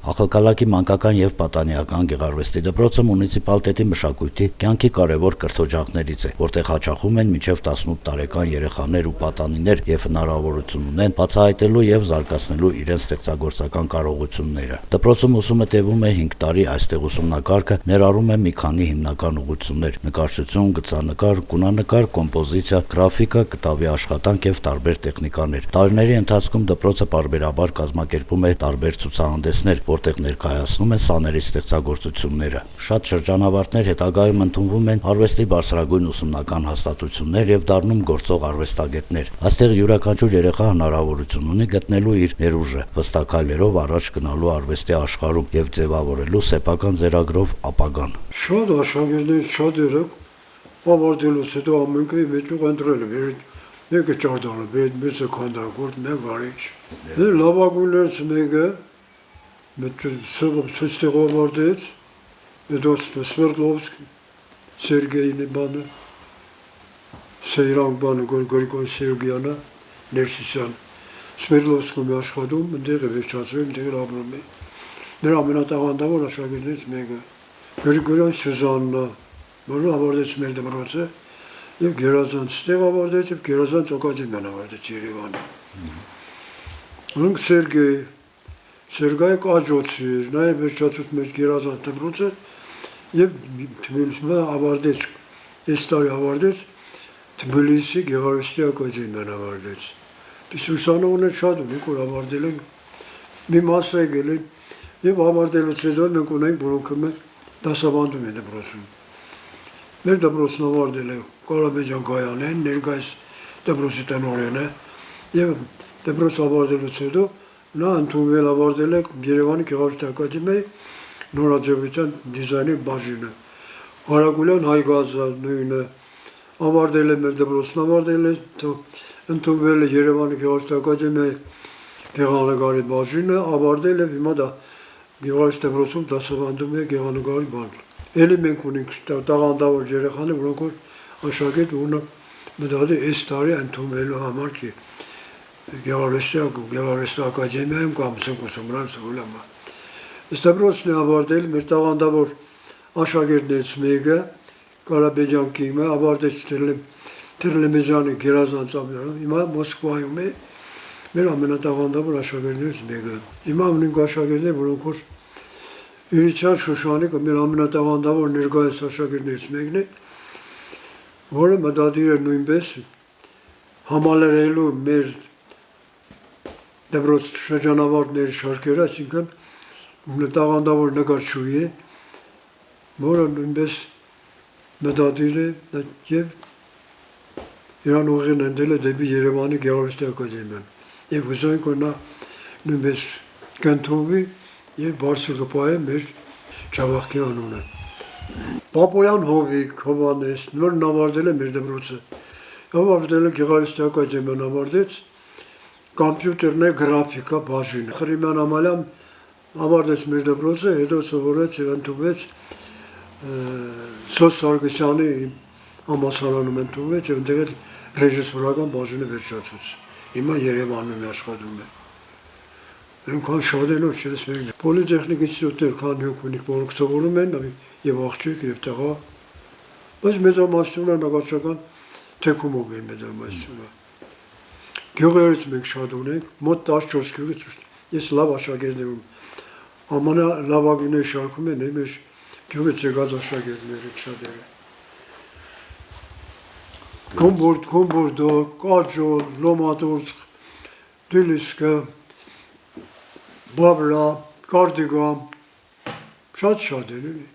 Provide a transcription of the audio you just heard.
Ախալքալակի մանկական եւ պատանեկան գեղարվեստի դպրոցը մունիցիպալիտետի մշակույթի կյանքի կարևոր կրթօջախներից է, որտեղ հաճախում են մինչեւ 18 տարեկան երեխաներ ու պատանիներ եւ հնարավորություն ունեն բացահայտելու եւ զարգացնելու իրենց ստեղծագործական կարողությունները։ Դպրոցում ուսումը տևում է 5 տարի, այստեղ ուսումնակարգը ներառում է մի քանի հիմնական ուղղություններ՝ նկարչություն, գծանկար, գունանկար, կոմպոզիցիա, գրաֆիկա, կտավի աշխատանք եւ տարբեր տեխնիկաներ։ Տարիների ընթացքում դպրոցը պարբերաբար կազմակերպում է տարբեր ցուցահանդեսներ, որտեղ ներկայացնում են սաների ստեղծագործությունները։ Շատ շրջանավարտներ հետագայում ընդունվում են արվեստի բարձրագույն ուսումնական հաստատություններ եւ դառնում գործող արվեստագետներ։ Այստեղ յուրաքանչյուր երեխա հնարավորություն ունի գտնելու իր ներուժը, վստահ քայլերով առաջ գնալու արվեստի աշխարհում եւ ձևավորելու սեփական ձեռագրով ապագան։ Շատ աշակերտներ շատերը ավարտելուց հետո ամենքը մեջուղ ընտրել են։ Մեկը ճարտարապետ, մեկը քանդակորդ, մեկը վարիչ։ Դե լավագույններից մեկը Ցույցտեղ ավարտեց, հետո Սվերդլովսկի, Սերգեյի բանը, Սեյրանք բանը, Գրիգոր Սերգյանը, Ներսիսյան, Սվերդլովսկում է աշխատում, ընդեղ է վերջացրել, ընդեղ ապրում է։ Նրա ամենատաղանդավոր աշակերտներից մեկը Գրիգորյան Սյուզաննա, որը ավարտեց մեր դպրոցը, եւ Գերազանց ստեղ ավարտեց, եւ Գերազանց ակադեմիան ավարտեց Երևանում։ Ունենք Սերգեյ Կաջոցի էր, նա է վերջացուց մեր Գերազանց դպրոցը եւ Թբիլիսի ավարտեց, այս տարի ավարտեց Թբիլիսի Գեղարվեստի ակադեմիան ավարտեց։ Ուսանողներ շատ ունենք, որ ավարտել են, մի մաս եկել են եւ ավարտելուց հետո մենք ունենք, որոնք դասավանդում են դպրոցում։ Մեր դպրոցն ավարտել է Կարապետյան Գայանեն, ներկայիս դպրոցի տնօրենն է եւ դպրոց ավարտելուց հետո նա ընդունվել ավարտել է Երևանի Գեղարվեստի ակադեմիայի նորաձևության դիզայնի բաժինը։ Ղարագուլյան Հայգազը նույնը ավարտել է մեր դպրոցն ավարտել է, ընդունվել է Երևանի Գեղարվեստի ակադեմիայի գեղանկարի բաժինը, ավարտել է հիմա դա Գեղարվեստի դպրոցում դասավանդում է գեղանկարի բաժին։ Էլի մենք ունենք տաղանդավոր երեխաներ, որոնք որ աշակերտ ունը մտածի այս տարի ընդունվելու համար ki Գեղարվեստի ակադեմիայում կամ Սենկուսումրան սովորամա։ Այս դպրոցն է ավարտել մեր տաղանդավոր աշակերտներից մեկը Կարապետյան կիմը ավարտեց Թերլեմեզյանի Գերազանց ամբիարը, հիմա Մոսկվայում է մեր ամենատաղանդավոր աշակերտներից մեկը։ Հիմա ունենք աշակերտներ, որոնք որ Իրիչյան Շուշանիկը մեր ամենատաղանդավոր ներկայիս աշակերտներից մեկն է, որը մտադիր է նույնպես համալրելու մեր դպրոց շրջանավարտների շարքերը, այսինքն տաղանդավոր նկարչուհի է, որը նույնպես մտադիր է եւ իրան ուղին ընդել է դեպի Երևանի Գեղարվեստի ակադեմիան։ Եվ հուսով ենք, որ նա նույնպես կընդունվի եւ բարձր կպահի մեր Ջավախքի անունը։ Պապոյան Հովիկ Հովանես նորն ավարտել է մեր դպրոցը։ Ավարտել է Գեղարվեստի ակադեմիան, ավարտեց կոմպյուտերն է գրաֆիկա բաժին։ Խրիմյան Ամալյան ավարտեց մեր դպրոցը, հետո սովորեց եւ ընդունվեց Սոս Սարգսյանի համալսարանում ընդունվեց եւ այնտեղ ռեժիսորական բաժինը վերջացուց։ Հիմա Երևանում է աշխատում է։ Այնքան շատ են որ չես մերն։ Պոլիտեխնիկ ինստիտուտներ քան հոգ ունի, որոնք սովորում են եւ աղջիկ եւ տղա։ Բայց մեծամասնությունը նկարչական թեկումով է մեծամասնությունը։ Գյուղերից մենք շատ ունենք, մոտ 14 գյուղից ես լավ աշակերտներ ունեմ։ Ամենալավագույնների շարքում են մեր գյուղից եկած աշակերտները շատերը։ Գոմբորդո, Կաջոլ, Լոմատորսկ, Դիլիսկը, Բաբլա, Կարդիգան, շատ են էլի։